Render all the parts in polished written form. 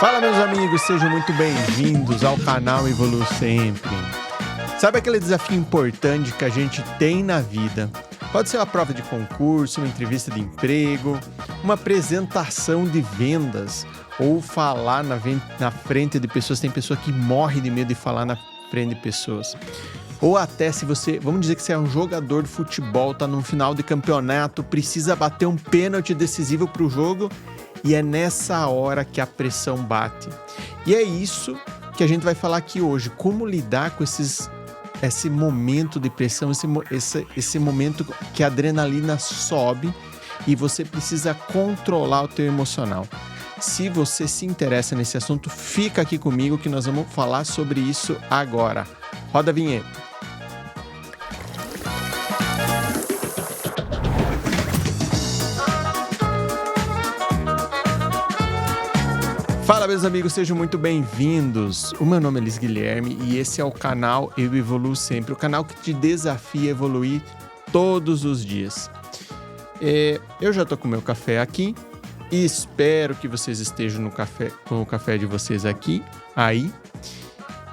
Fala, meus amigos, sejam muito bem-vindos ao canal Evolui Sempre. Sabe aquele desafio importante que a gente tem na vida? Pode ser uma prova de concurso, uma entrevista de emprego, uma apresentação de vendas ou falar na frente de pessoas. Tem pessoa que morre de medo de falar na frente de pessoas. Ou até se você, vamos dizer que você é um jogador de futebol, tá num final de campeonato, precisa bater um pênalti decisivo para o jogo e é nessa hora que a pressão bate. E é isso que a gente vai falar aqui hoje, como lidar com esse momento de pressão, esse momento que a adrenalina sobe e você precisa controlar o teu emocional. Se você se interessa nesse assunto, fica aqui comigo que nós vamos falar sobre isso agora. Roda a vinheta. Fala, meus amigos, sejam muito bem-vindos. O meu nome é Luiz Guilherme e esse é o canal Eu Evoluo Sempre, o canal que te desafia a evoluir todos os dias. Eu já tô com o meu café aqui e espero que vocês estejam com o café de vocês aí.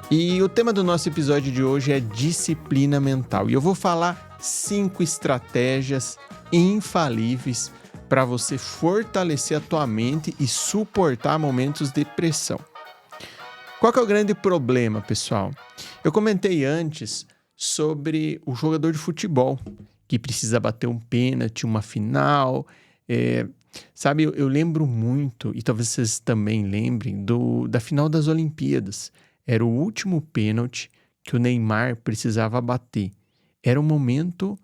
E o tema do nosso episódio de hoje é disciplina mental. E eu vou falar 5 estratégias infalíveis para você fortalecer a tua mente e suportar momentos de pressão. Qual que é o grande problema, pessoal? Eu comentei antes sobre o jogador de futebol que precisa bater um pênalti, uma final. Sabe, eu lembro muito, e talvez vocês também lembrem, da final das Olimpíadas. Era o último pênalti que o Neymar precisava bater. Era um momento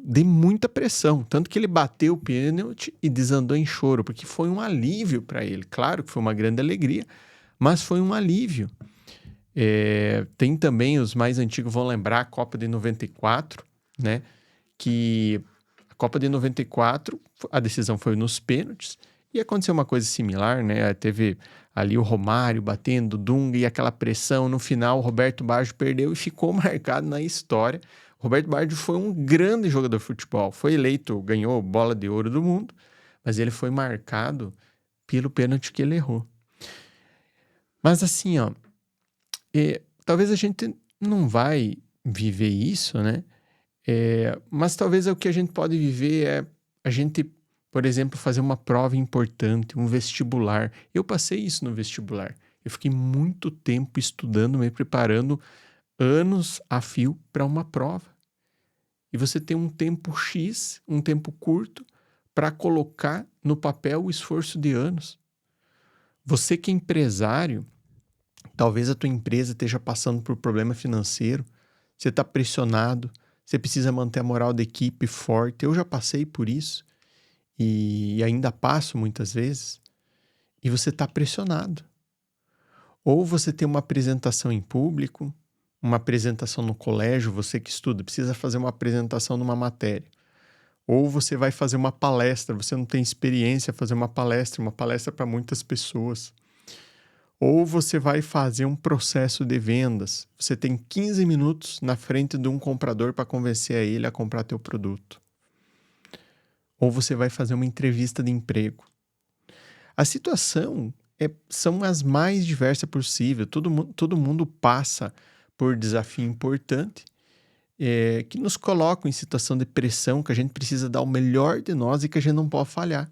de muita pressão, tanto que ele bateu o pênalti e desandou em choro, porque foi um alívio para ele. Claro que foi uma grande alegria, mas foi um alívio. Tem também, os mais antigos vão lembrar, a Copa de 94, né? Que a Copa de 94, a decisão foi nos pênaltis, e aconteceu uma coisa similar, né? Teve ali o Romário batendo, o Dunga, e aquela pressão. No final, o Roberto Baggio perdeu e ficou marcado na história. Roberto Baggio foi um grande jogador de futebol. Foi eleito, ganhou bola de ouro do mundo, mas ele foi marcado pelo pênalti que ele errou. Mas assim, talvez a gente não vai viver isso, né? Mas talvez o que a gente pode viver é a gente, por exemplo, fazer uma prova importante, um vestibular. Eu passei isso no vestibular. Eu fiquei muito tempo estudando, me preparando, anos a fio para uma prova. E você tem um tempo X, um tempo curto, para colocar no papel o esforço de anos. Você que é empresário, talvez a tua empresa esteja passando por problema financeiro, você está pressionado, você precisa manter a moral da equipe forte. Eu já passei por isso e ainda passo muitas vezes. E você está pressionado. Ou você tem uma apresentação em público, uma apresentação no colégio, você que estuda, precisa fazer uma apresentação numa matéria. Ou você vai fazer uma palestra, você não tem experiência fazer uma palestra para muitas pessoas. Ou você vai fazer um processo de vendas, você tem 15 minutos na frente de um comprador para convencer ele a comprar teu produto. Ou você vai fazer uma entrevista de emprego. A situação são as mais diversas possível, todo mundo passa por desafio importante, que nos colocam em situação de pressão, que a gente precisa dar o melhor de nós e que a gente não pode falhar.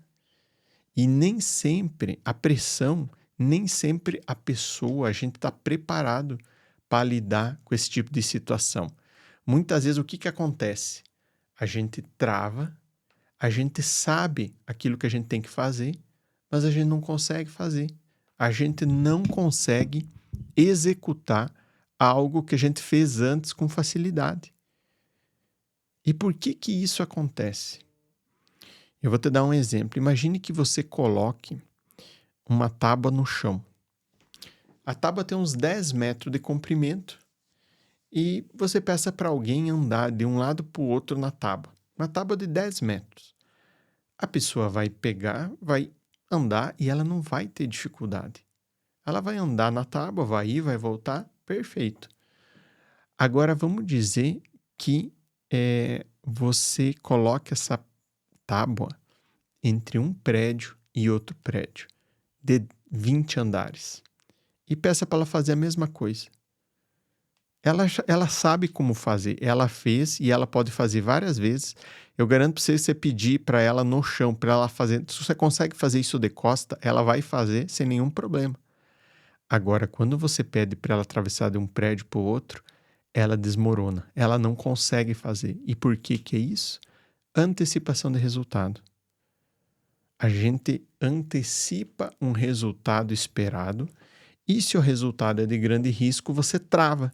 E nem sempre a pressão, nem sempre a pessoa, a gente está preparado para lidar com esse tipo de situação. Muitas vezes o que acontece? A gente trava, a gente sabe aquilo que a gente tem que fazer, mas a gente não consegue fazer. A gente não consegue executar algo que a gente fez antes com facilidade. E por que isso acontece? Eu vou te dar um exemplo. Imagine que você coloque uma tábua no chão. A tábua tem uns 10 metros de comprimento e você peça para alguém andar de um lado para o outro na tábua. Uma tábua de 10 metros. A pessoa vai pegar, vai andar e ela não vai ter dificuldade. Ela vai andar na tábua, vai ir, vai voltar, perfeito. Agora vamos dizer que você coloque essa tábua entre um prédio e outro prédio de 20 andares e peça para ela fazer a mesma coisa. Ela sabe como fazer, ela fez e ela pode fazer várias vezes. Eu garanto para você pedir para ela no chão, para ela fazer. Se você consegue fazer isso de costa, ela vai fazer sem nenhum problema. Agora, quando você pede para ela atravessar de um prédio para o outro, ela desmorona, ela não consegue fazer. E por que que é isso? Antecipação de resultado. A gente antecipa um resultado esperado e se o resultado é de grande risco, você trava.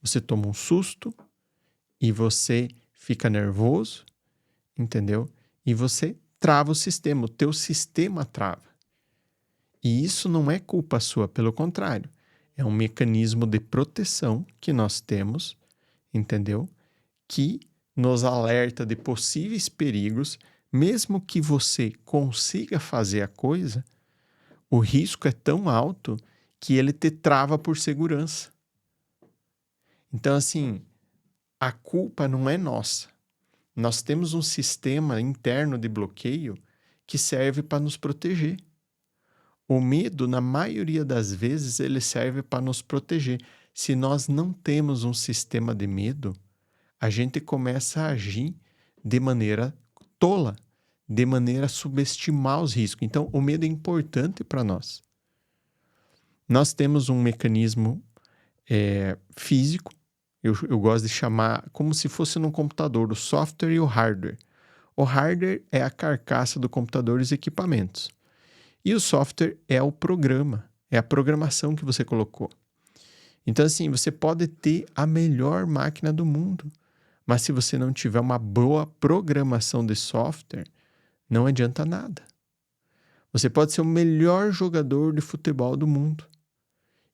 Você toma um susto e você fica nervoso, entendeu? E você trava o sistema, o teu sistema trava. E isso não é culpa sua, pelo contrário. É um mecanismo de proteção que nós temos, entendeu? Que nos alerta de possíveis perigos, mesmo que você consiga fazer a coisa, o risco é tão alto que ele te trava por segurança. Então, assim, a culpa não é nossa. Nós temos um sistema interno de bloqueio que serve para nos proteger. O medo, na maioria das vezes, ele serve para nos proteger. Se nós não temos um sistema de medo, a gente começa a agir de maneira tola, de maneira a subestimar os riscos. Então, o medo é importante para nós. Nós temos um mecanismo físico, eu gosto de chamar como se fosse num computador, o software e o hardware. O hardware é a carcaça do computador e os equipamentos. E o software é o programa, é a programação que você colocou. Então, assim, você pode ter a melhor máquina do mundo, mas se você não tiver uma boa programação de software, não adianta nada. Você pode ser o melhor jogador de futebol do mundo.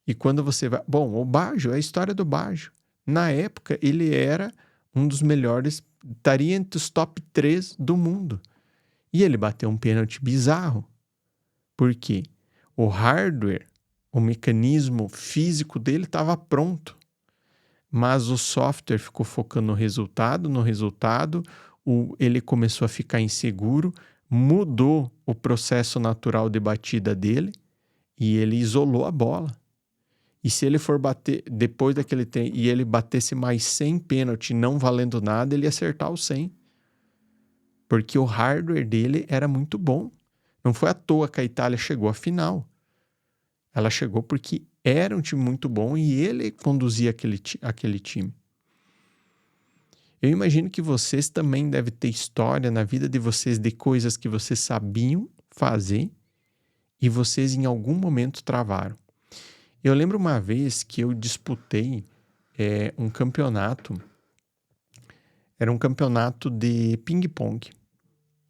E quando você vai... Bom, o Baggio, é a história do Baggio. Na época, ele era um dos melhores, estaria entre os top 3 do mundo. E ele bateu um pênalti bizarro. Por quê? O hardware, o mecanismo físico dele estava pronto. Mas o software ficou focando no resultado, ele começou a ficar inseguro, mudou o processo natural de batida dele e ele isolou a bola. E se ele for bater depois daquele tempo e ele batesse mais 100 pênalti não valendo nada, ele ia acertar os 100. Porque o hardware dele era muito bom. Não foi à toa que a Itália chegou à final. Ela chegou porque era um time muito bom e ele conduzia aquele time. Eu imagino que vocês também devem ter história na vida de vocês de coisas que vocês sabiam fazer e vocês em algum momento travaram. Eu lembro uma vez que eu disputei um campeonato, era um campeonato de ping-pong.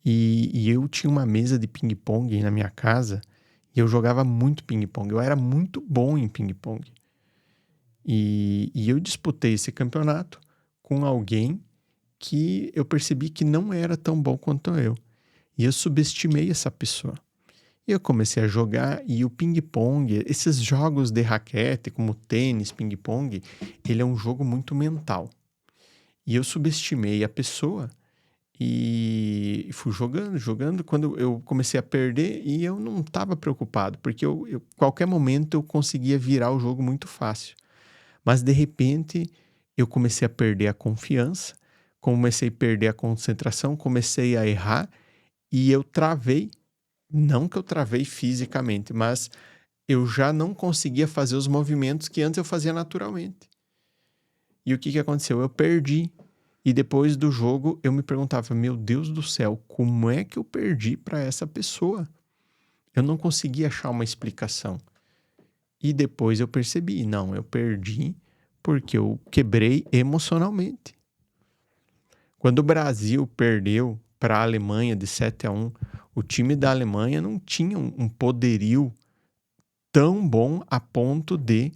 E eu tinha uma mesa de ping-pong na minha casa e eu jogava muito ping-pong. Eu era muito bom em ping-pong. E eu disputei esse campeonato com alguém que eu percebi que não era tão bom quanto eu. E eu subestimei essa pessoa. E eu comecei a jogar e o ping-pong, esses jogos de raquete, como tênis, ping-pong, ele é um jogo muito mental. E eu subestimei a pessoa e fui jogando. Quando eu comecei a perder e eu não estava preocupado, porque qualquer momento eu conseguia virar o jogo muito fácil. Mas de repente eu comecei a perder a confiança, comecei a perder a concentração, comecei a errar e eu travei. Não que eu travei fisicamente, mas eu já não conseguia fazer os movimentos que antes eu fazia naturalmente. E o que aconteceu? Eu perdi. E depois do jogo eu me perguntava, meu Deus do céu, como é que eu perdi para essa pessoa? Eu não conseguia achar uma explicação. E depois eu percebi, não, eu perdi porque eu quebrei emocionalmente. Quando o Brasil perdeu para a Alemanha de 7-1, o time da Alemanha não tinha um poderio tão bom a ponto de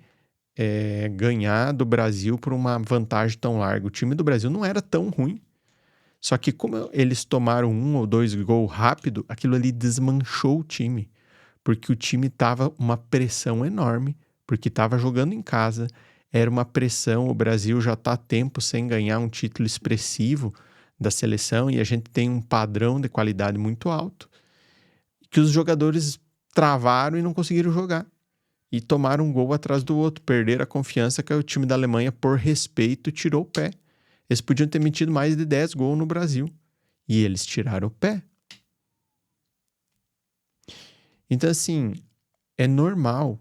ganhar do Brasil por uma vantagem tão larga. O time do Brasil não era tão ruim. Só que como eles tomaram 1 ou 2 gols rápido, aquilo ali desmanchou o time. Porque o time estava uma pressão enorme, porque estava jogando em casa. Era uma pressão, o Brasil já está há tempo sem ganhar um título expressivo da seleção e a gente tem um padrão de qualidade muito alto, que os jogadores travaram e não conseguiram jogar. E tomaram um gol atrás do outro, perderam a confiança que o time da Alemanha, por respeito, tirou o pé. Eles podiam ter metido mais de 10 gols no Brasil. E eles tiraram o pé. Então, assim, é normal,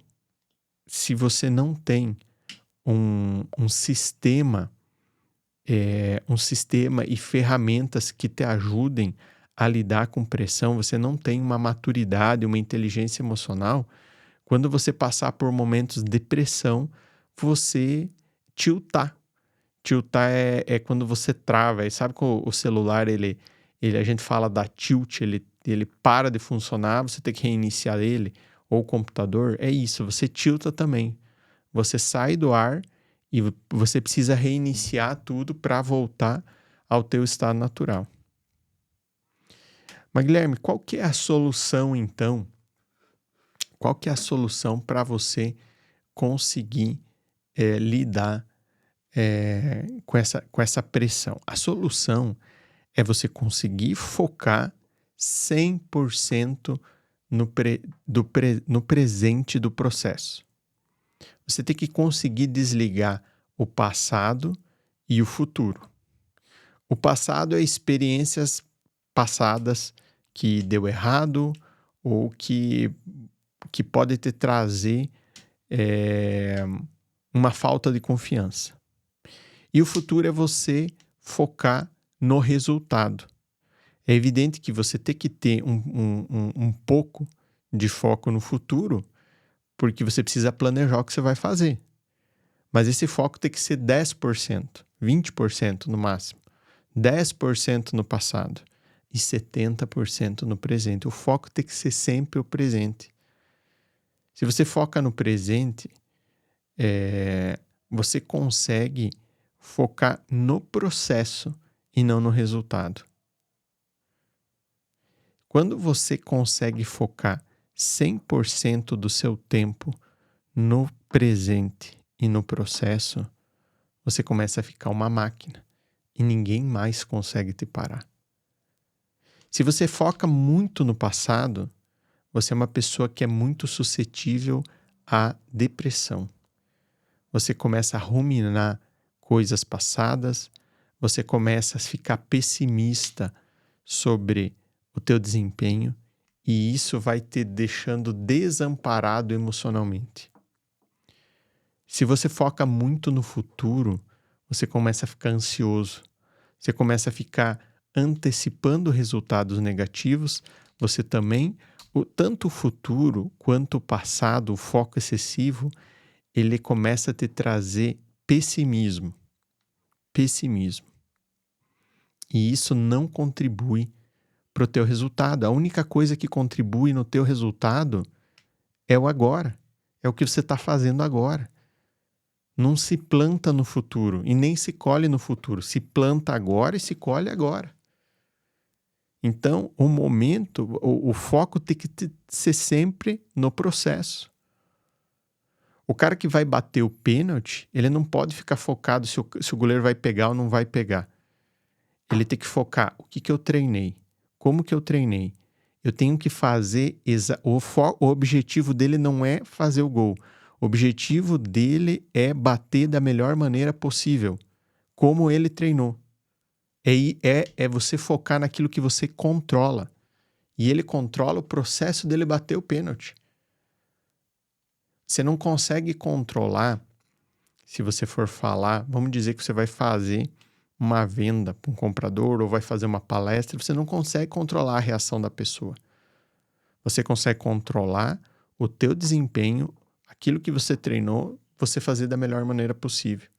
se você não tem um sistema e ferramentas que te ajudem a lidar com pressão, você não tem uma maturidade, uma inteligência emocional, quando você passar por momentos de pressão, você tiltar. Tiltar é quando você trava. Sabe que o celular, a gente fala da tilt, ele para de funcionar, você tem que reiniciar ele, ou o computador, é isso, você tilta também. Você sai do ar e você precisa reiniciar tudo para voltar ao teu estado natural. Mas, Guilherme, qual que é a solução, então? Qual que é a solução para você conseguir lidar com essa pressão? A solução é você conseguir focar 100% no presente do processo. Você tem que conseguir desligar o passado e o futuro. O passado é experiências passadas que deu errado ou que pode te trazer uma falta de confiança. E o futuro é você focar no resultado. É evidente que você tem que ter um pouco de foco no futuro, porque você precisa planejar o que você vai fazer. Mas esse foco tem que ser 10%, 20% no máximo, 10% no passado e 70% no presente. O foco tem que ser sempre o presente. Se você foca no presente, você consegue focar no processo e não no resultado. Quando você consegue focar 100% do seu tempo no presente e no processo, você começa a ficar uma máquina e ninguém mais consegue te parar. Se você foca muito no passado, você é uma pessoa que é muito suscetível à depressão. Você começa a ruminar coisas passadas, você começa a ficar pessimista sobre o teu desempenho e isso vai te deixando desamparado emocionalmente. Se você foca muito no futuro, você começa a ficar ansioso, você começa a ficar antecipando resultados negativos, você também, tanto o futuro quanto o passado, o foco excessivo, ele começa a te trazer pessimismo. E isso não contribui para o teu resultado. A única coisa que contribui no teu resultado é o agora. É o que você está fazendo agora. Não se planta no futuro e nem se colhe no futuro. Se planta agora e se colhe agora. Então, o momento, o foco tem que ser sempre no processo. O cara que vai bater o pênalti, ele não pode ficar focado se o goleiro vai pegar ou não vai pegar. Ele tem que focar o que eu treinei, como que eu treinei. Eu tenho que fazer... O objetivo dele não é fazer o gol. O objetivo dele é bater da melhor maneira possível, como ele treinou. É você focar naquilo que você controla. E ele controla o processo dele bater o pênalti. Você não consegue controlar, se você for falar, vamos dizer que você vai fazer uma venda para um comprador ou vai fazer uma palestra, você não consegue controlar a reação da pessoa. Você consegue controlar o teu desempenho, aquilo que você treinou, você fazer da melhor maneira possível.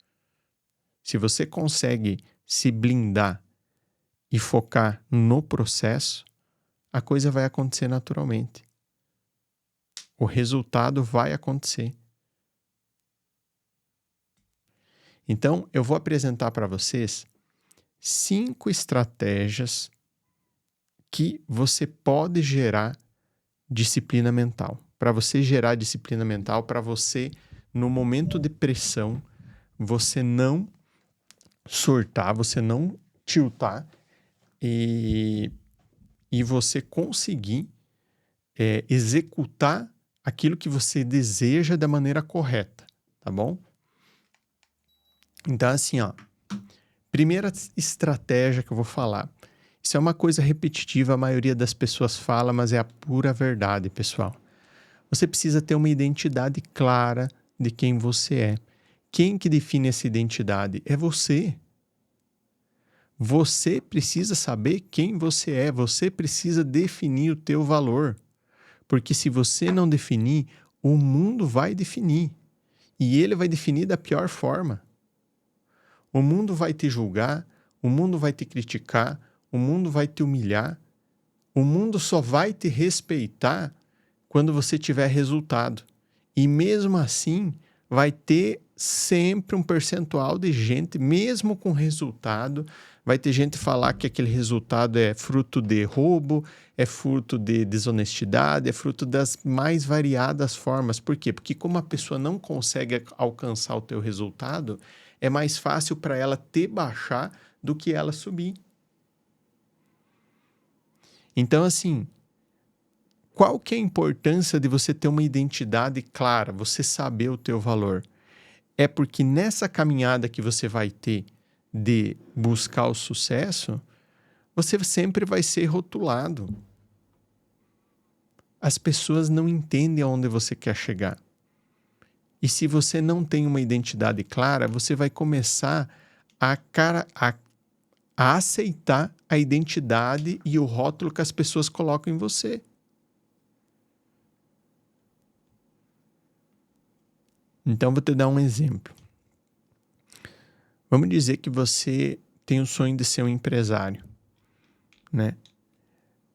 Se você consegue se blindar e focar no processo, a coisa vai acontecer naturalmente. O resultado vai acontecer. Então, eu vou apresentar para vocês 5 estratégias que você pode gerar disciplina mental. Para você gerar disciplina mental, para você, no momento de pressão, você não surtar, você não tiltar e você conseguir executar aquilo que você deseja da maneira correta, tá bom? Então, assim, ó, primeira estratégia que eu vou falar. Isso é uma coisa repetitiva, a maioria das pessoas fala, mas é a pura verdade, pessoal. Você precisa ter uma identidade clara de quem você é. Quem que define essa identidade? É você. Você precisa saber quem você é, você precisa definir o teu valor. Porque se você não definir, o mundo vai definir. E ele vai definir da pior forma. O mundo vai te julgar, o mundo vai te criticar, o mundo vai te humilhar. O mundo só vai te respeitar quando você tiver resultado. E mesmo assim, vai ter sempre um percentual de gente, mesmo com resultado, vai ter gente falar que aquele resultado é fruto de roubo, é fruto de desonestidade, é fruto das mais variadas formas. Por quê? Porque como a pessoa não consegue alcançar o teu resultado, é mais fácil para ela te baixar do que ela subir. Então, assim, qual que é a importância de você ter uma identidade clara, você saber o teu valor? É porque nessa caminhada que você vai ter de buscar o sucesso, você sempre vai ser rotulado. As pessoas não entendem aonde você quer chegar. E se você não tem uma identidade clara, você vai começar a aceitar a identidade e o rótulo que as pessoas colocam em você. Então, vou te dar um exemplo. Vamos dizer que você tem o sonho de ser um empresário, né?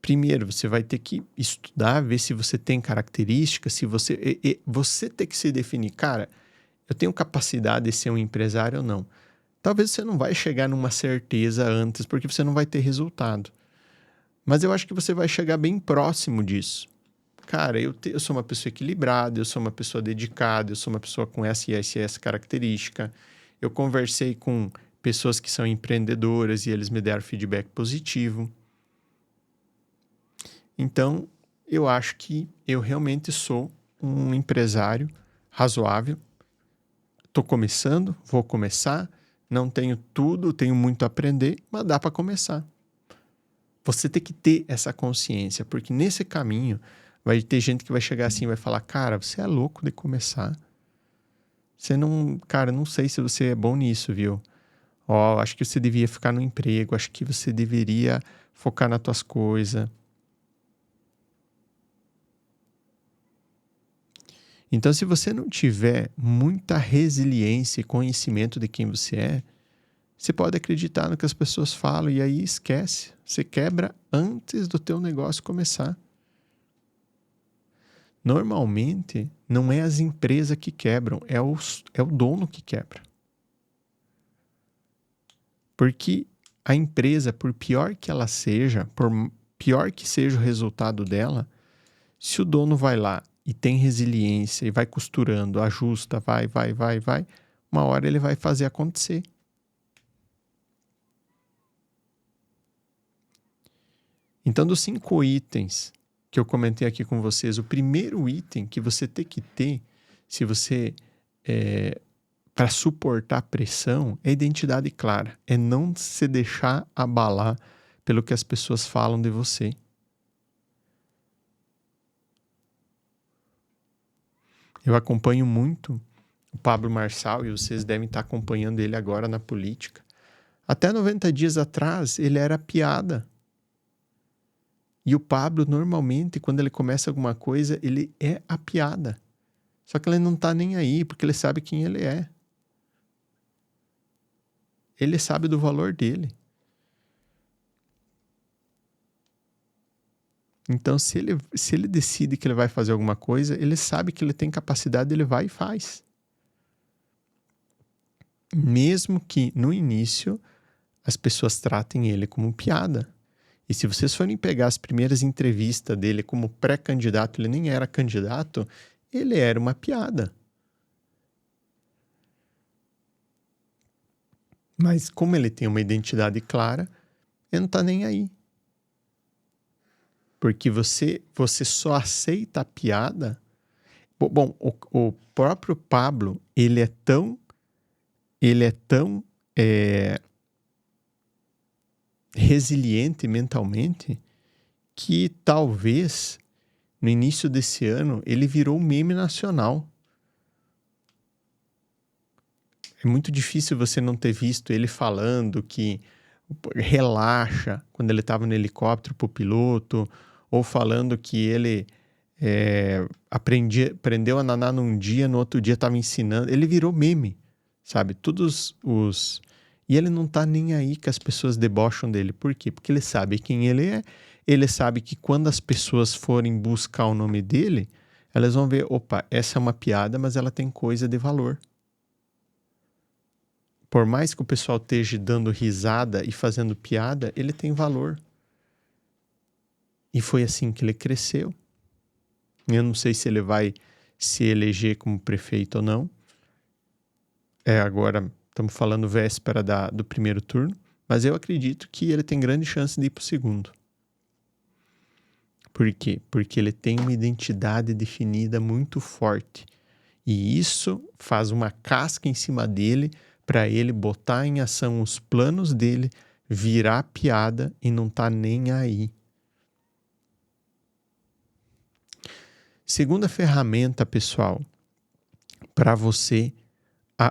Primeiro, você vai ter que estudar, ver se você tem características, se você... você tem que se definir, cara, eu tenho capacidade de ser um empresário ou não. Talvez você não vai chegar numa certeza antes, porque você não vai ter resultado. Mas eu acho que você vai chegar bem próximo disso. Cara, eu sou uma pessoa equilibrada, eu sou uma pessoa dedicada, eu sou uma pessoa com essa e essa característica. Eu conversei com pessoas que são empreendedoras e eles me deram feedback positivo. Então, eu acho que eu realmente sou um empresário razoável. Estou começando, vou começar, não tenho tudo, tenho muito a aprender, mas dá para começar. Você tem que ter essa consciência, porque nesse caminho vai ter gente que vai chegar assim e vai falar, cara, você é louco de começar. Você não, cara, não sei se você é bom nisso, viu? Ó, acho que você devia ficar no emprego, acho que você deveria focar nas tuas coisas. Então, se você não tiver muita resiliência e conhecimento de quem você é, você pode acreditar no que as pessoas falam e aí esquece. Você quebra antes do teu negócio começar. Normalmente, não é as empresas que quebram, é o dono que quebra. Porque a empresa, por pior que ela seja, por pior que seja o resultado dela, se o dono vai lá e tem resiliência e vai costurando, ajusta, vai, uma hora ele vai fazer acontecer. Então, dos 5 itens que eu comentei aqui com vocês, o primeiro item que você tem que ter, se você para suportar pressão, é identidade clara, é não se deixar abalar pelo que as pessoas falam de você. Eu acompanho muito o Pablo Marçal e vocês devem estar acompanhando ele agora na política. Até 90 dias atrás, ele era piada. E o Pablo, normalmente, quando ele começa alguma coisa, ele é a piada. Só que ele não tá nem aí, porque ele sabe quem ele é. Ele sabe do valor dele. Então, se ele decide que ele vai fazer alguma coisa, ele sabe que ele tem capacidade, ele vai e faz. Mesmo que, no início, as pessoas tratem ele como piada. E se vocês forem pegar as primeiras entrevistas dele como pré-candidato, ele nem era candidato, ele era uma piada. Mas como ele tem uma identidade clara, Ele não tá nem aí. Porque você só aceita a piada. Bom, o próprio Pablo, ele é tão resiliente mentalmente que talvez no início desse ano ele virou um meme nacional. É muito difícil você não ter visto ele falando que relaxa quando ele estava no helicóptero pro piloto, ou falando que ele aprendeu a nadar num dia, no outro dia estava ensinando. Ele virou meme, sabe? E ele não tá nem aí que as pessoas debocham dele. Por quê? Porque ele sabe quem ele é. Ele sabe que quando as pessoas forem buscar o nome dele, elas vão ver, opa, essa é uma piada, mas ela tem coisa de valor. Por mais que o pessoal esteja dando risada e fazendo piada, ele tem valor. E foi assim que ele cresceu. Eu não sei se ele vai se eleger como prefeito ou não. Agora estamos falando véspera do primeiro turno, mas eu acredito que ele tem grande chance de ir para o segundo. Por quê? Porque ele tem uma identidade definida muito forte. E isso faz uma casca em cima dele para ele botar em ação os planos dele, virar piada e não tá nem aí. Segunda ferramenta, pessoal, para você,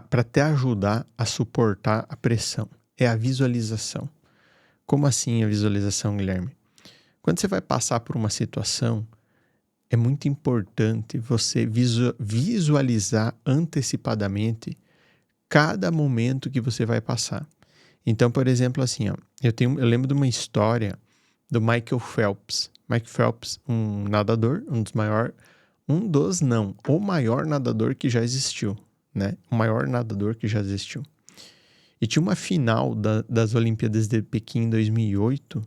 para te ajudar a suportar a pressão, é a visualização. Como assim a visualização, Guilherme? Quando você vai passar por uma situação, é muito importante você visualizar antecipadamente cada momento que você vai passar. Então, por exemplo, assim, ó, eu lembro de uma história do Michael Phelps. Michael Phelps, um nadador, o maior nadador que já existiu, né? O maior nadador que já existiu. E tinha uma final das Olimpíadas de Pequim em 2008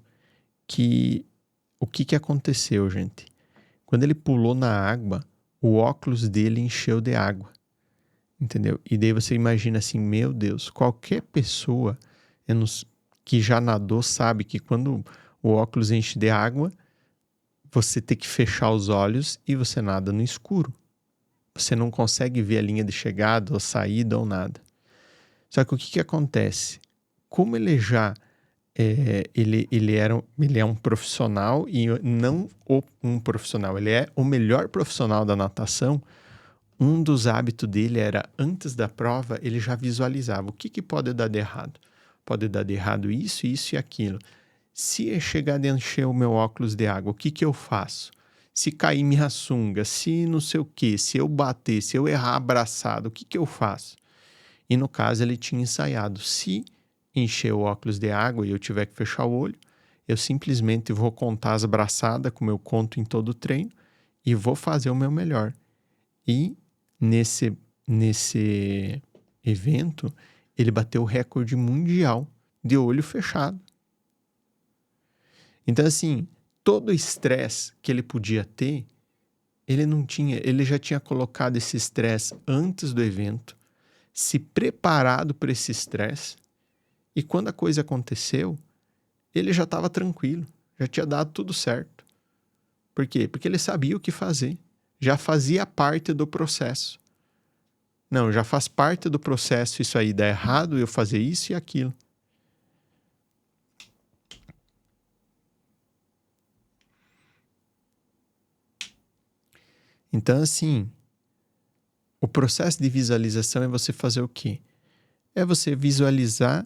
que o que aconteceu, gente? Quando ele pulou na água, o óculos dele encheu de água, entendeu? E daí você imagina assim, meu Deus, qualquer pessoa que já nadou sabe que quando o óculos enche de água, você tem que fechar os olhos e você nada no escuro. Você não consegue ver a linha de chegada ou saída ou nada. Só que o que acontece? Como ele já ele é um profissional e não um profissional, ele é o melhor profissional da natação. Um dos hábitos dele era, antes da prova, ele já visualizava o que pode dar de errado. Pode dar de errado isso, isso e aquilo. Se chegar a encher o meu óculos de água, o que eu faço? Se cair minha sunga, se não sei o quê, se eu bater, se eu errar abraçado, o que eu faço? E no caso ele tinha ensaiado, se encher o óculos de água e eu tiver que fechar o olho, eu simplesmente vou contar as braçadas, como eu conto em todo o treino, e vou fazer o meu melhor. E nesse evento, ele bateu o recorde mundial de olho fechado. Então, assim, todo o estresse que ele podia ter, ele não tinha, ele já tinha colocado esse estresse antes do evento, se preparado para esse estresse, e quando a coisa aconteceu, ele já estava tranquilo, já tinha dado tudo certo. Por quê? Porque ele sabia o que fazer, já fazia parte do processo. Não, já faz parte do processo isso aí, dá errado eu fazer isso e aquilo. Então, assim, o processo de visualização é você fazer o quê? É você visualizar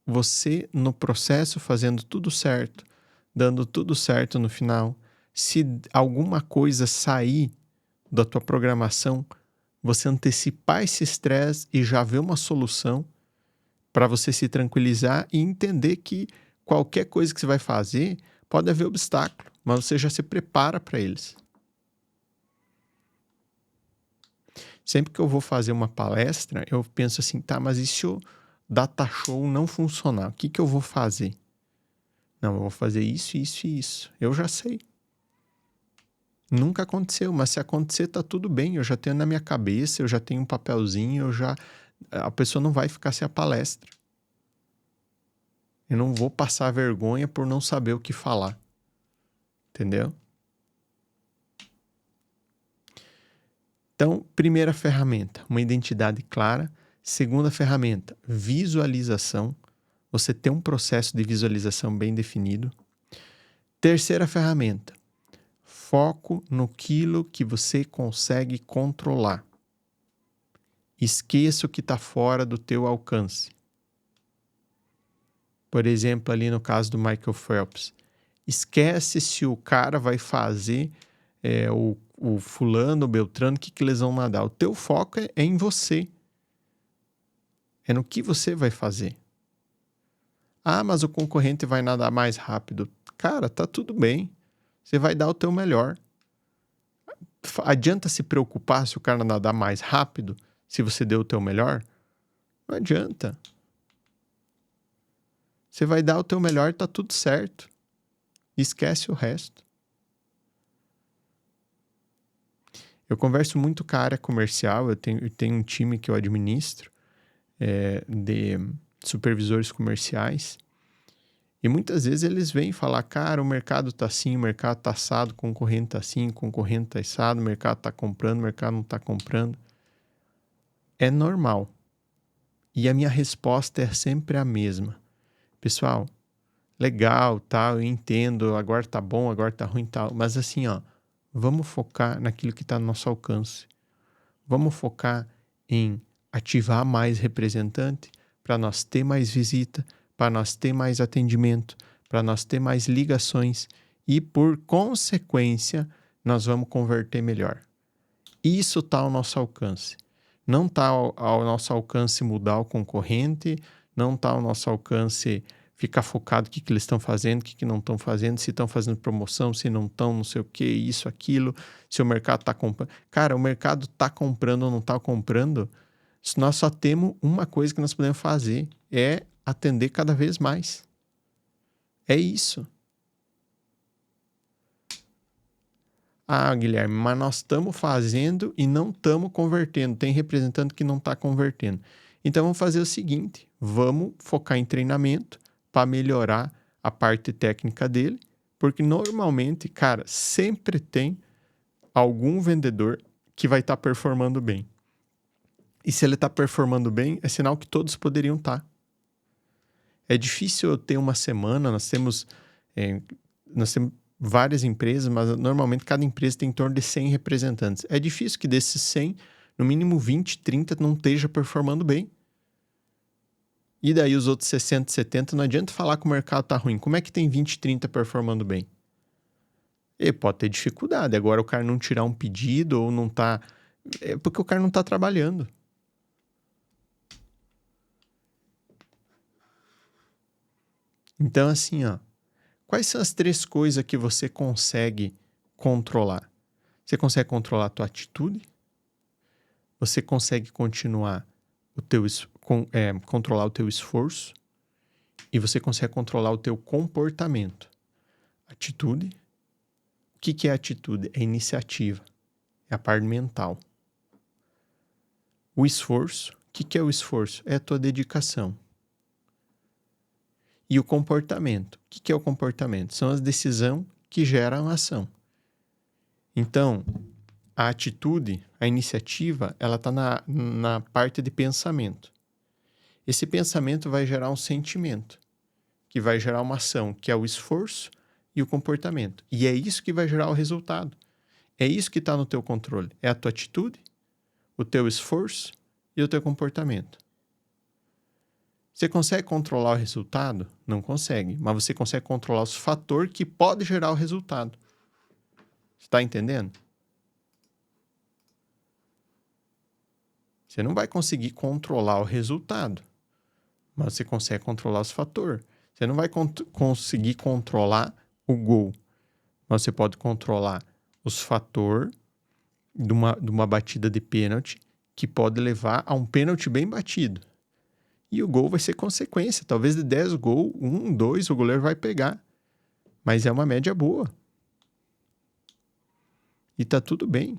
você no processo fazendo tudo certo, dando tudo certo no final. Se alguma coisa sair da tua programação, você antecipar esse estresse e já ver uma solução para você se tranquilizar e entender que qualquer coisa que você vai fazer pode haver obstáculo, mas você já se prepara para eles. Sempre que eu vou fazer uma palestra, eu penso assim, tá, mas e se o data show não funcionar? O que eu vou fazer? Não, eu vou fazer isso, isso e isso. Eu já sei. Nunca aconteceu, mas se acontecer, tá tudo bem. Eu já tenho na minha cabeça, eu já tenho um papelzinho, a pessoa não vai ficar sem a palestra. Eu não vou passar vergonha por não saber o que falar. Entendeu? Então, primeira ferramenta, uma identidade clara. Segunda ferramenta, visualização. Você tem um processo de visualização bem definido. Terceira ferramenta, foco naquilo que você consegue controlar. Esqueça o que está fora do teu alcance. Por exemplo, ali no caso do Michael Phelps. Esquece se o cara vai fazer o fulano, o Beltrano, o que eles vão nadar. O teu foco é em você. É no que você vai fazer. Ah, mas o concorrente vai nadar mais rápido. Cara, tá tudo bem. Você vai dar o teu melhor. Adianta se preocupar se o cara nadar mais rápido, se você deu o teu melhor? Não adianta. Você vai dar o teu melhor e tá tudo certo. Esquece o resto. Eu converso muito com a área comercial, eu tenho um time que eu administro, de supervisores comerciais, e muitas vezes eles vêm falar, cara, o mercado tá assim, o mercado tá assado, o concorrente tá assim, o concorrente tá assado, o mercado tá comprando, o mercado não tá comprando. É normal. E a minha resposta é sempre a mesma. Pessoal, legal, tá, eu entendo, agora tá bom, agora tá ruim, tal, mas assim, ó, vamos focar naquilo que está no nosso alcance. Vamos focar em ativar mais representante para nós ter mais visita, para nós ter mais atendimento, para nós ter mais ligações e, por consequência, nós vamos converter melhor. Isso está ao nosso alcance. Não está ao nosso alcance mudar o concorrente, não está ao nosso alcance ficar focado no que eles estão fazendo, o que não estão fazendo, se estão fazendo promoção, se não estão, não sei o que, isso, aquilo, se o mercado está comprando. Cara, o mercado está comprando ou não está comprando, nós só temos uma coisa que nós podemos fazer, é atender cada vez mais. É isso. Ah, Guilherme, mas nós estamos fazendo e não estamos convertendo. Tem representante que não está convertendo. Então, vamos fazer o seguinte, vamos focar em treinamento para melhorar a parte técnica dele, porque normalmente, cara, sempre tem algum vendedor que vai estar performando bem. E se ele está performando bem, é sinal que todos poderiam estar. É difícil eu ter uma semana, nós temos várias empresas, mas normalmente cada empresa tem em torno de 100 representantes. É difícil que desses 100, no mínimo 20, 30 não esteja performando bem. E daí os outros 60, 70, não adianta falar que o mercado está ruim. Como é que tem 20, 30 performando bem? Ele pode ter dificuldade. Agora o cara não tirar um pedido ou não tá... É porque o cara não está trabalhando. Então, assim, ó, quais são as 3 coisas que você consegue controlar? Você consegue controlar a tua atitude? Você consegue continuar controlar o teu esforço? E você consegue controlar o teu comportamento? Atitude. O que é atitude? É iniciativa. É a parte mental. O esforço. O que é o esforço? É a tua dedicação. E o comportamento. O que é o comportamento? São as decisões que geram a ação. Então, a atitude, a iniciativa, ela está na parte de pensamento. Esse pensamento vai gerar um sentimento, que vai gerar uma ação, que é o esforço e o comportamento. E é isso que vai gerar o resultado. É isso que está no teu controle. É a tua atitude, o teu esforço e o teu comportamento. Você consegue controlar o resultado? Não consegue. Mas você consegue controlar os fatores que podem gerar o resultado. Você está entendendo? Você não vai conseguir controlar o resultado, mas você consegue controlar os fatores. Você não vai conseguir controlar o gol, mas você pode controlar os fatores de uma batida de pênalti que pode levar a um pênalti bem batido. E o gol vai ser consequência. Talvez de 10 gols, 1, 2, o goleiro vai pegar. Mas é uma média boa. E tá tudo bem.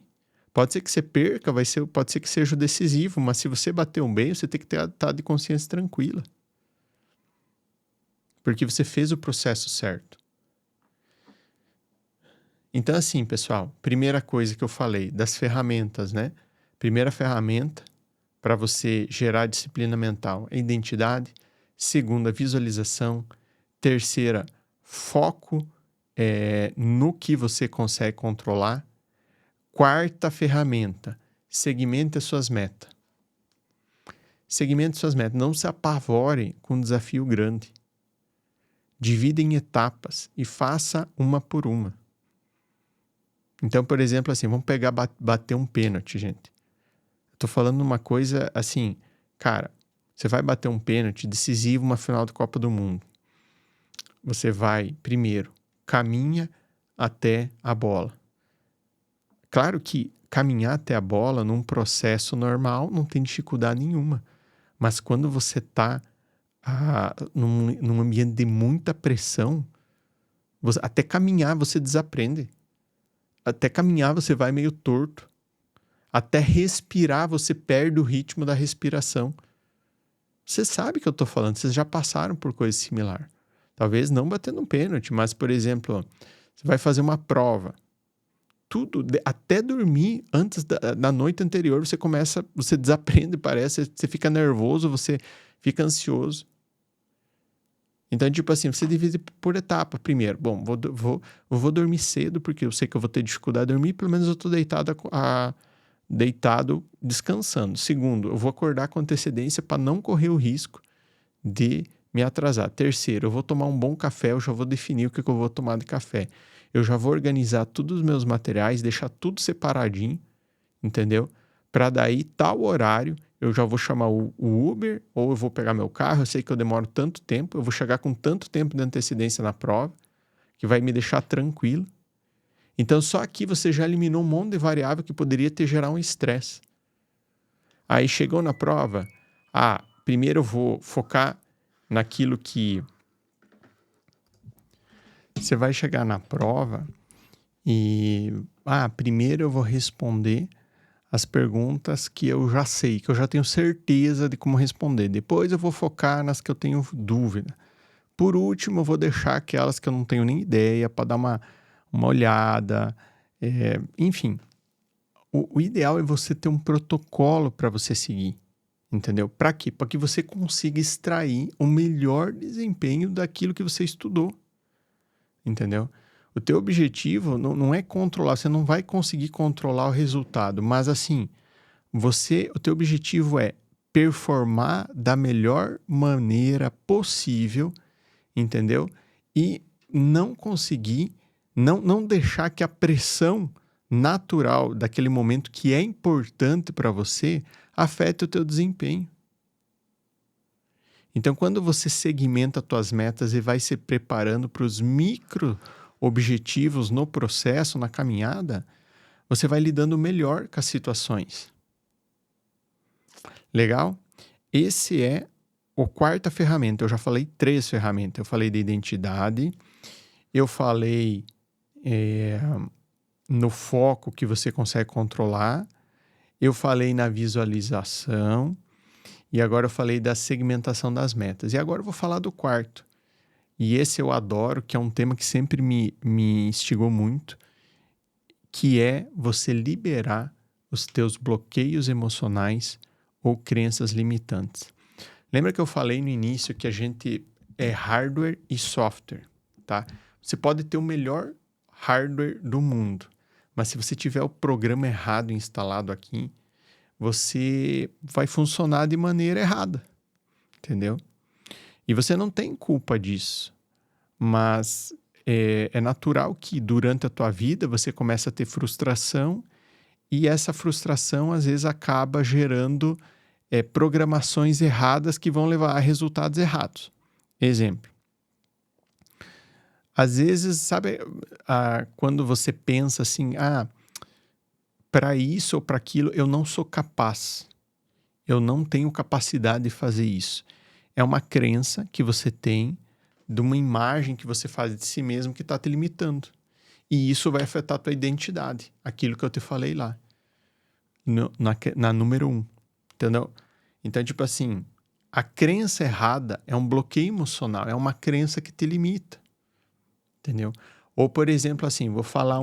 Pode ser que você perca, pode ser que seja o decisivo, mas se você bater um bem, você tem que estar de consciência tranquila. porque você fez o processo certo. Então, assim, pessoal, primeira coisa que eu falei, das ferramentas, né? Primeira ferramenta para você gerar disciplina mental é identidade. Segunda, visualização. Terceira, foco no que você consegue controlar. Quarta ferramenta, segmente as suas metas. Segmente suas metas. Não se apavore com um desafio grande. Divida em etapas e faça uma por uma. Então, por exemplo, assim, vamos pegar bater um pênalti, gente. Tô falando uma coisa assim, cara, você vai bater um pênalti decisivo uma final da Copa do Mundo. Você vai, primeiro, caminha até a bola. Claro que caminhar até a bola num processo normal não tem dificuldade nenhuma. Mas quando você está num ambiente de muita pressão, até caminhar você desaprende. Até caminhar você vai meio torto. Até respirar você perde o ritmo da respiração. Você sabe o que eu estou falando, vocês já passaram por coisa similar. Talvez não batendo um pênalti, mas, por exemplo, você vai fazer uma prova. Tudo, até dormir antes da noite anterior, você desaprende, parece, você fica nervoso, você fica ansioso. Então, tipo assim, você divide por etapa. Primeiro, bom, vou dormir cedo, porque eu sei que eu vou ter dificuldade de dormir, pelo menos eu estou deitado descansando. Segundo, eu vou acordar com antecedência para não correr o risco de me atrasar. Terceiro, eu vou tomar um bom café, eu já vou definir o que eu vou tomar de café. Eu já vou organizar todos os meus materiais, deixar tudo separadinho, entendeu? Para daí, tal horário, eu já vou chamar o Uber ou eu vou pegar meu carro. Eu sei que eu demoro tanto tempo, eu vou chegar com tanto tempo de antecedência na prova, que vai me deixar tranquilo. Então, só aqui você já eliminou um monte de variável que poderia te gerar um estresse. Aí, chegou na prova, primeiro eu vou focar naquilo que... Você vai chegar na prova e... primeiro eu vou responder as perguntas que eu já sei, que eu já tenho certeza de como responder. Depois eu vou focar nas que eu tenho dúvida. Por último, eu vou deixar aquelas que eu não tenho nem ideia para dar uma olhada. Enfim, o ideal é você ter um protocolo para você seguir, entendeu? Para quê? Para que você consiga extrair o melhor desempenho daquilo que você estudou, entendeu? O teu objetivo não é controlar, você não vai conseguir controlar o resultado, mas assim, o teu objetivo é performar da melhor maneira possível, entendeu? E não conseguir, não deixar que a pressão natural daquele momento que é importante para você afete o teu desempenho. Então, quando você segmenta as tuas metas e vai se preparando para os micro objetivos no processo, na caminhada, você vai lidando melhor com as situações. Legal? Esse é a quarta ferramenta. Eu já falei 3 ferramentas. Eu falei de identidade, eu falei no foco que você consegue controlar, eu falei na visualização e agora eu falei da segmentação das metas. E agora eu vou falar do quarto. E esse eu adoro, que é um tema que sempre me instigou muito, que é você liberar os teus bloqueios emocionais ou crenças limitantes. Lembra que eu falei no início que a gente é hardware e software, tá? Você pode ter o melhor hardware do mundo, mas se você tiver o programa errado instalado aqui, você vai funcionar de maneira errada, entendeu? E você não tem culpa disso, mas é natural que durante a tua vida você comece a ter frustração e essa frustração às vezes acaba gerando programações erradas que vão levar a resultados errados. Exemplo. Às vezes, sabe, quando você pensa assim, para isso ou para aquilo eu não sou capaz. Eu não tenho capacidade de fazer isso. É uma crença que você tem de uma imagem que você faz de si mesmo que está te limitando. E isso vai afetar a tua identidade. Aquilo que eu te falei lá. Na número 1. Entendeu? Então, tipo assim, A crença errada é um bloqueio emocional, é uma crença que te limita, entendeu? Ou, por exemplo, assim, vou falar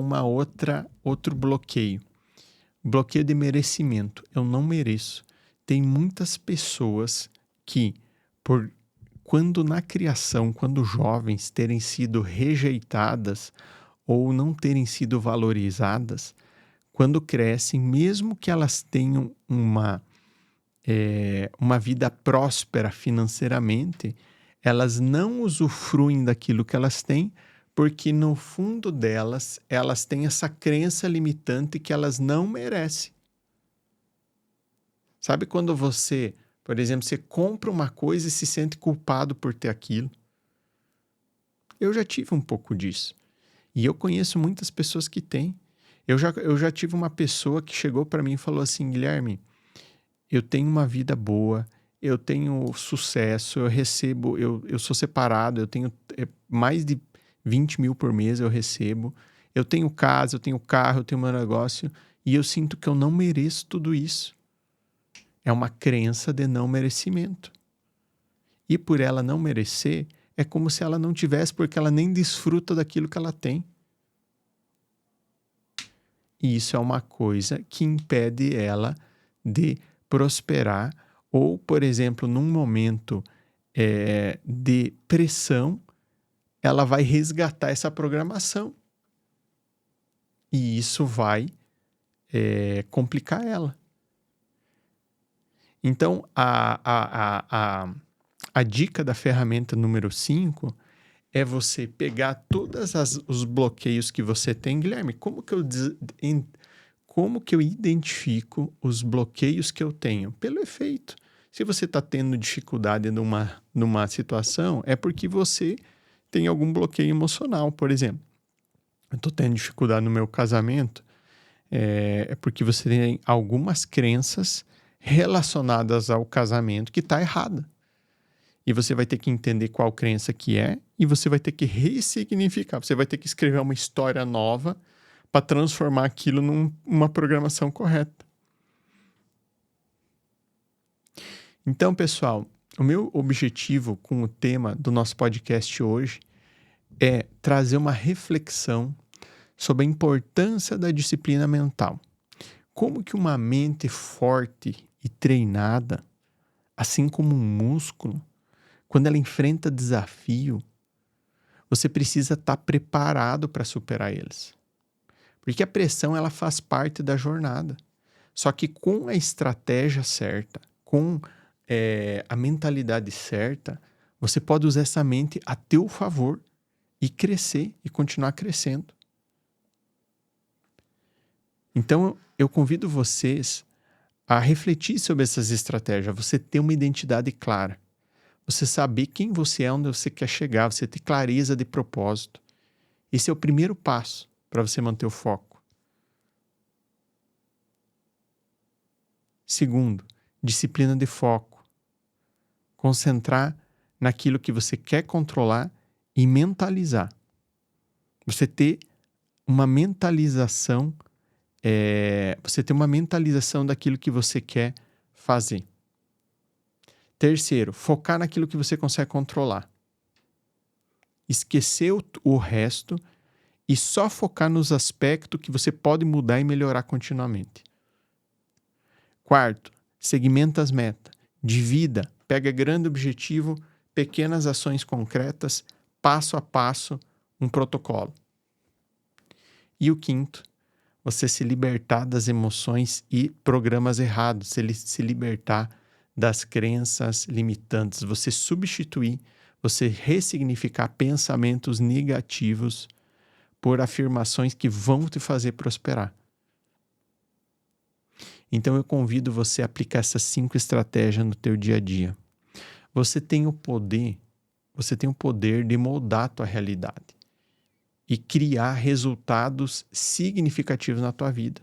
outro bloqueio. Bloqueio de merecimento. Eu não mereço. Tem muitas pessoas que, quando na criação, quando jovens, terem sido rejeitadas ou não terem sido valorizadas, quando crescem, mesmo que elas tenham uma vida próspera financeiramente, elas não usufruem daquilo que elas têm, porque no fundo delas, elas têm essa crença limitante que elas não merecem. Sabe quando você, por exemplo, você compra uma coisa e se sente culpado por ter aquilo? Eu já tive um pouco disso. E eu conheço muitas pessoas que têm. Eu já tive uma pessoa que chegou para mim e falou assim: Guilherme, eu tenho uma vida boa, eu tenho sucesso, eu sou separado, eu tenho mais de 20 mil por mês eu recebo, eu tenho casa, eu tenho carro, eu tenho meu negócio, e eu sinto que eu não mereço tudo isso. É uma crença de não merecimento. E por ela não merecer, é como se ela não tivesse, porque ela nem desfruta daquilo que ela tem. E isso é uma coisa que impede ela de prosperar, ou, por exemplo, num momento de pressão, ela vai resgatar essa programação. E isso vai complicar ela. Então, a dica da ferramenta número 5 é você pegar todos os bloqueios que você tem. Guilherme, como que eu identifico os bloqueios que eu tenho? Pelo efeito. Se você está tendo dificuldade numa situação, é porque você tem algum bloqueio emocional. Por exemplo, eu estou tendo dificuldade no meu casamento, é porque você tem algumas crenças relacionadas ao casamento que está errada. E você vai ter que entender qual crença que é e você vai ter que ressignificar. Você vai ter que escrever uma história nova para transformar aquilo numa programação correta. Então, pessoal, o meu objetivo com o tema do nosso podcast hoje é trazer uma reflexão sobre a importância da disciplina mental. Como que uma mente forte e treinada, assim como um músculo, quando ela enfrenta desafio, você precisa estar preparado para superar eles. Porque a pressão ela faz parte da jornada. Só que com a estratégia certa, com a mentalidade certa, você pode usar essa mente a teu favor e crescer e continuar crescendo. Então, eu convido vocês a refletir sobre essas estratégias, você ter uma identidade clara, você saber quem você é, onde você quer chegar, você ter clareza de propósito. Esse é o primeiro passo para você manter o foco. Segundo, disciplina de foco. Concentrar naquilo que você quer controlar e mentalizar. Você ter uma mentalização, daquilo que você quer fazer. Terceiro, focar naquilo que você consegue controlar. Esquecer o resto e só focar nos aspectos que você pode mudar e melhorar continuamente. Quarto, segmenta as metas. Divida, pega grande objetivo, pequenas ações concretas, passo a passo, um protocolo. E o quinto, você se libertar das emoções e programas errados, se libertar das crenças limitantes, você substituir, você ressignificar pensamentos negativos por afirmações que vão te fazer prosperar. Então eu convido você a aplicar essas 5 estratégias no teu dia a dia. Você tem o poder de moldar a tua realidade e criar resultados significativos na tua vida.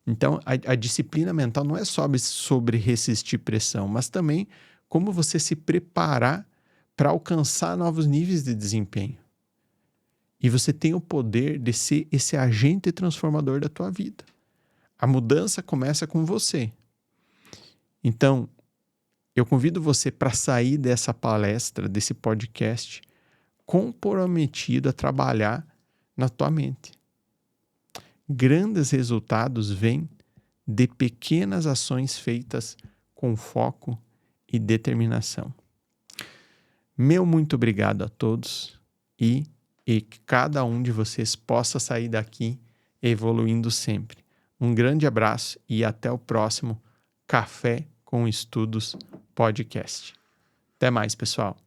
Então, a disciplina mental não é só sobre resistir pressão, mas também como você se preparar para alcançar novos níveis de desempenho. E você tem o poder de ser esse agente transformador da tua vida. A mudança começa com você. Então, Eu convido você para sair dessa palestra, desse podcast, comprometido a trabalhar na tua mente. Grandes resultados vêm de pequenas ações feitas com foco e determinação. Meu muito obrigado a todos e que cada um de vocês possa sair daqui evoluindo sempre. Um grande abraço e até o próximo Café com Estudos Podcast. Até mais, pessoal.